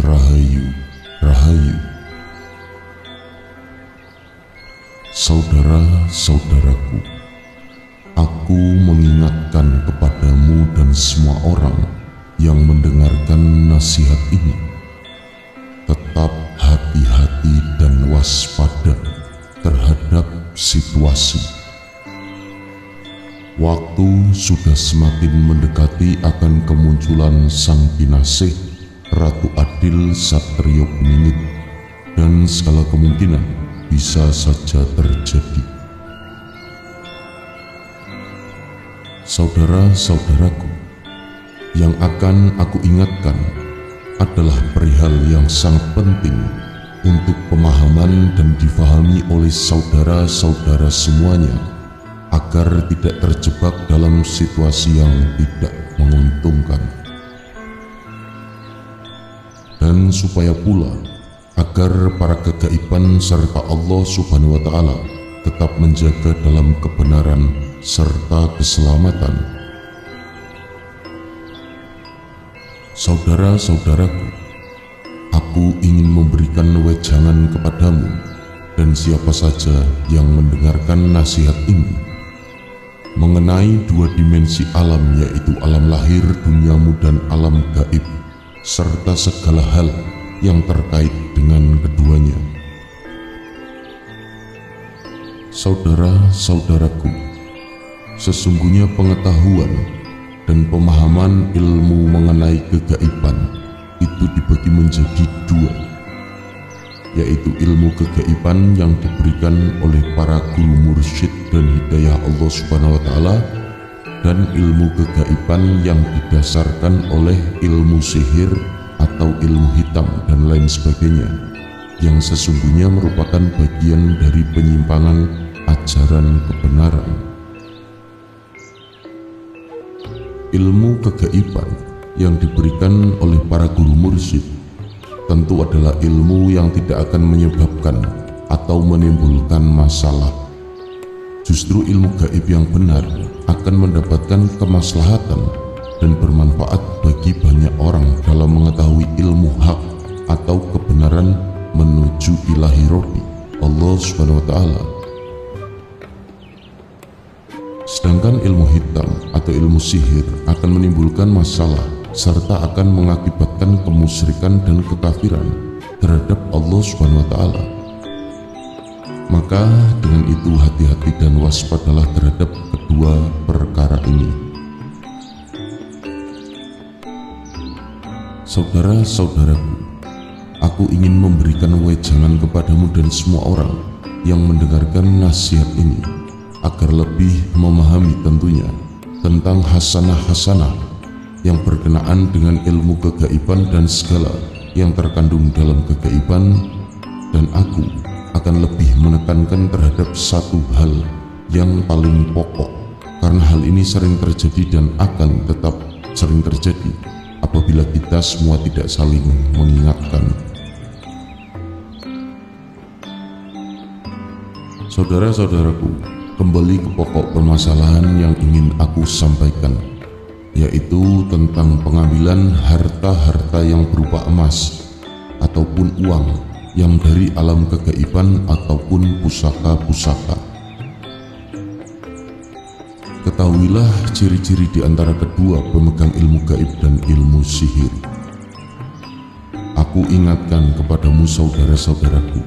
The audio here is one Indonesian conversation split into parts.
Rahayu, Rahayu. Saudara-saudaraku, aku mengingatkan kepadamu dan semua orang yang mendengarkan nasihat ini, tetap hati-hati dan waspada terhadap situasi. Waktu sudah semakin mendekati akan kemunculan Sang Kinasih, Ratu Adil Satrio Beningit, dan segala kemungkinan bisa saja terjadi. Saudara-saudaraku, yang akan aku ingatkan adalah perihal yang sangat penting untuk pemahaman dan difahami oleh saudara-saudara semuanya, agar tidak terjebak dalam situasi yang tidak menguntungkan. Dan supaya pula agar para kegaiban serta Allah Subhanahu wa Ta'ala tetap menjaga dalam kebenaran serta keselamatan. Saudara-saudaraku, aku ingin memberikan wejangan kepadamu dan siapa saja yang mendengarkan nasihat ini mengenai dua dimensi alam, yaitu alam lahir duniamu dan alam gaib, serta segala hal yang terkait dengan keduanya. Saudara-saudaraku, sesungguhnya pengetahuan dan pemahaman ilmu mengenai kegaiban itu dibagi menjadi dua, yaitu ilmu kegaiban yang diberikan oleh para guru mursyid dan hidayah Allah Subhanahu wa Ta'ala, dan ilmu kegaiban yang didasarkan oleh ilmu sihir atau ilmu hitam dan lain sebagainya, yang sesungguhnya merupakan bagian dari penyimpangan ajaran kebenaran. Ilmu kegaiban yang diberikan oleh para guru mursyid tentu adalah ilmu yang tidak akan menyebabkan atau menimbulkan masalah. Justru ilmu gaib yang benar akan mendapatkan kemaslahatan dan bermanfaat bagi banyak orang dalam mengetahui ilmu hak atau kebenaran menuju ilahi Rabbi Allah Subhanahu wa Ta'ala. Sedangkan ilmu hitam atau ilmu sihir akan menimbulkan masalah serta akan mengakibatkan kemusyrikan dan kekafiran terhadap Allah Subhanahu wa Ta'ala. Maka dengan itu hati-hati dan waspadalah terhadap kedua perkara ini. Saudara-saudaraku, aku ingin memberikan wejangan kepadamu dan semua orang yang mendengarkan nasihat ini agar lebih memahami tentunya tentang hasanah-hasanah yang berkenaan dengan ilmu kegaiban dan segala yang terkandung dalam kegaiban, dan aku akan lebih menekankan terhadap satu hal yang paling pokok, karena hal ini sering terjadi dan akan tetap sering terjadi apabila kita semua tidak saling mengingatkan. Saudara-saudaraku, kembali ke pokok permasalahan yang ingin aku sampaikan, yaitu tentang pengambilan harta-harta yang berupa emas ataupun uang yang dari alam kegaiban ataupun pusaka-pusaka. Ketahuilah ciri-ciri di antara kedua pemegang ilmu gaib dan ilmu sihir. Aku ingatkan kepadamu saudara-saudaraku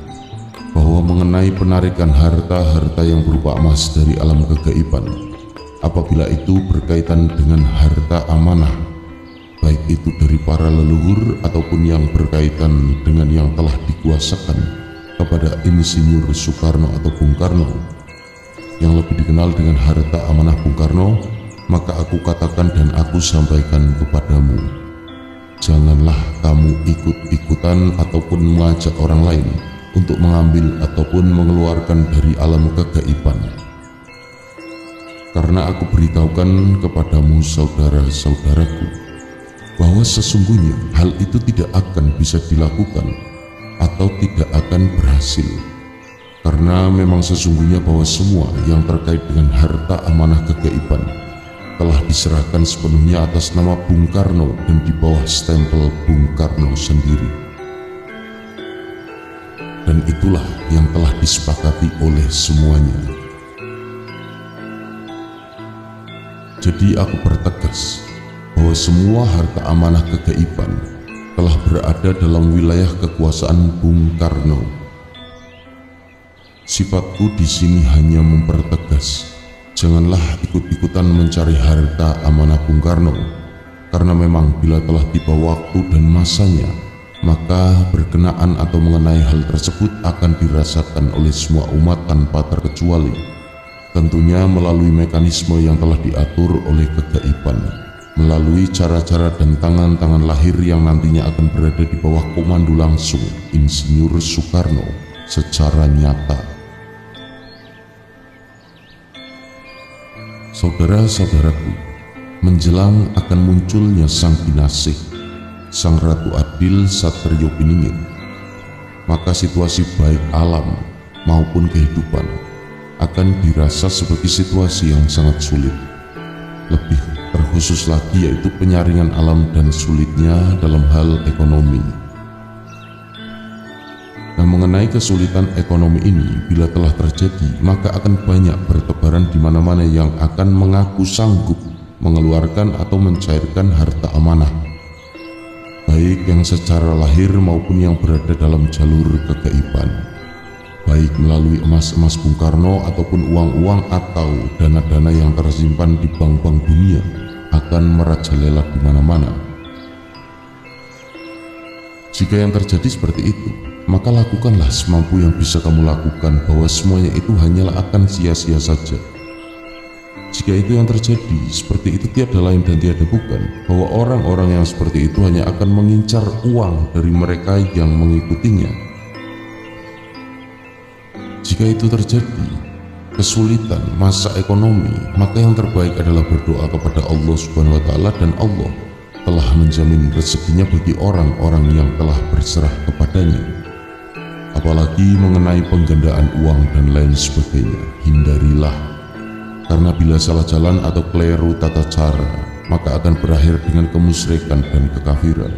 bahwa mengenai penarikan harta-harta yang berupa emas dari alam kegaiban, apabila itu berkaitan dengan harta amanah, baik itu dari para leluhur ataupun yang berkaitan dengan yang telah dikuasakan kepada Insinyur Soekarno atau Bung Karno, yang lebih dikenal dengan harta amanah Bung Karno, maka aku katakan dan aku sampaikan kepadamu, janganlah kamu ikut-ikutan ataupun mengajak orang lain untuk mengambil ataupun mengeluarkan dari alam kegaiban. Karena aku beritahukan kepadamu saudara-saudaraku bahwa sesungguhnya hal itu tidak akan bisa dilakukan atau tidak akan berhasil, karena memang sesungguhnya bahwa semua yang terkait dengan harta amanah kegaiban telah diserahkan sepenuhnya atas nama Bung Karno dan di bawah stempel Bung Karno sendiri. dan itulah yang telah disepakati oleh semuanya. Jadi aku pertegas bahwa semua harta amanah kegaiban telah berada dalam wilayah kekuasaan Bung Karno. Sifatku di sini hanya mempertegas, janganlah ikut-ikutan mencari harta amanah Bung Karno, karena memang bila telah tiba waktu dan masanya, maka berkenaan atau mengenai hal tersebut akan dirasakan oleh semua umat tanpa terkecuali, tentunya melalui mekanisme yang telah diatur oleh kegaiban, melalui cara-cara dan tangan-tangan lahir yang nantinya akan berada di bawah komando langsung Insinyur Soekarno secara nyata. Saudara-saudaraku, menjelang akan munculnya Sang Kinasih, Sang Ratu Adil Satrio Piningit, maka situasi baik alam maupun kehidupan akan dirasa sebagai situasi yang sangat sulit. Lebih terkhusus lagi yaitu penyaringan alam dan sulitnya dalam hal ekonomi. Nah, mengenai kesulitan ekonomi ini bila telah terjadi, maka akan banyak bertebaran di mana-mana yang akan mengaku sanggup mengeluarkan atau mencairkan harta amanah, baik yang secara lahir maupun yang berada dalam jalur kegaiban, baik melalui emas-emas Bung Karno ataupun uang-uang atau dana-dana yang tersimpan di bank-bank dunia akan merajalela di mana-mana. Jika yang terjadi seperti itu, maka lakukanlah semampu yang bisa kamu lakukan, bahwa semuanya itu hanyalah akan sia-sia saja. Jika itu yang terjadi, seperti itu tiada lain dan tiada bukan, bahwa orang-orang yang seperti itu hanya akan mengincar uang dari mereka yang mengikutinya. Jika itu terjadi, kesulitan masa ekonomi, maka yang terbaik adalah berdoa kepada Allah Subhanahu wa Ta'ala, dan Allah telah menjamin rezekinya bagi orang-orang yang telah berserah kepadanya. Apalagi mengenai penggandaan uang dan lain sebagainya, hindarilah, karena bila salah jalan atau keliru tata cara, maka akan berakhir dengan kemusyrikan dan kekafiran.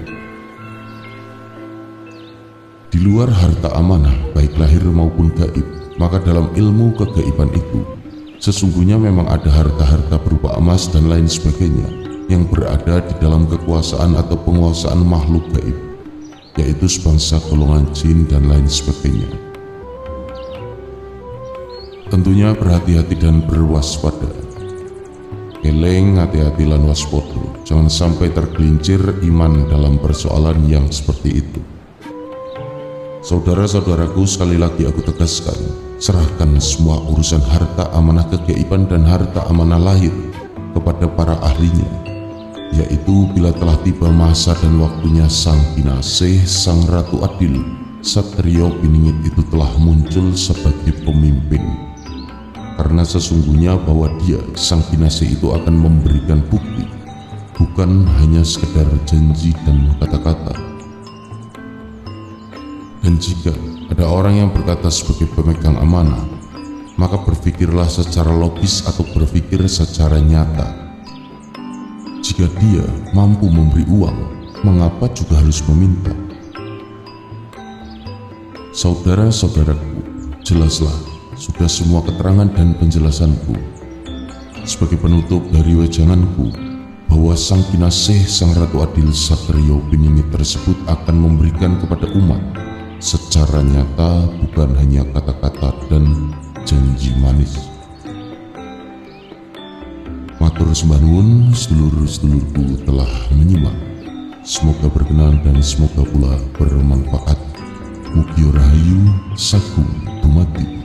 Di luar harta amanah, baik lahir maupun gaib, maka dalam ilmu kegaiban itu, sesungguhnya memang ada harta-harta berupa emas dan lain sebagainya yang berada di dalam kekuasaan atau penguasaan makhluk gaib, yaitu sebangsa golongan jin dan lain sebagainya. Tentunya berhati-hati dan berwaspada. Eleng, hati-hati lan waspada, jangan sampai tergelincir iman dalam persoalan yang seperti itu. Saudara-saudaraku, sekali lagi aku tegaskan, serahkan semua urusan harta amanah kegaiban dan harta amanah lahir kepada para ahlinya, yaitu bila telah tiba masa dan waktunya Sang Kinasih, Sang Ratu Adil Satrio Piningit itu telah muncul sebagai pemimpin. Karena sesungguhnya bahwa dia, Sang Kinasih itu akan memberikan bukti, bukan hanya sekedar janji dan kata-kata. Dan jika ada orang yang berkata sebagai pemegang amanah, maka berpikirlah secara logis atau berpikir secara nyata. Jika dia mampu memberi uang, mengapa juga harus meminta? Saudara-saudaraku, jelaslah sudah semua keterangan dan penjelasanku sebagai penutup dari wejanganku bahwa Sang Kinasih, Sang Ratu Adil Satrio Piningit tersebut akan memberikan kepada umat secara nyata, bukan hanya kata-kata dan janji manis. Matur sembah nuwun, sedulur-sedulurku telah menyimak. Semoga berkenan dan semoga pula bermanfaat. Mugi rahayu sagung dumadi.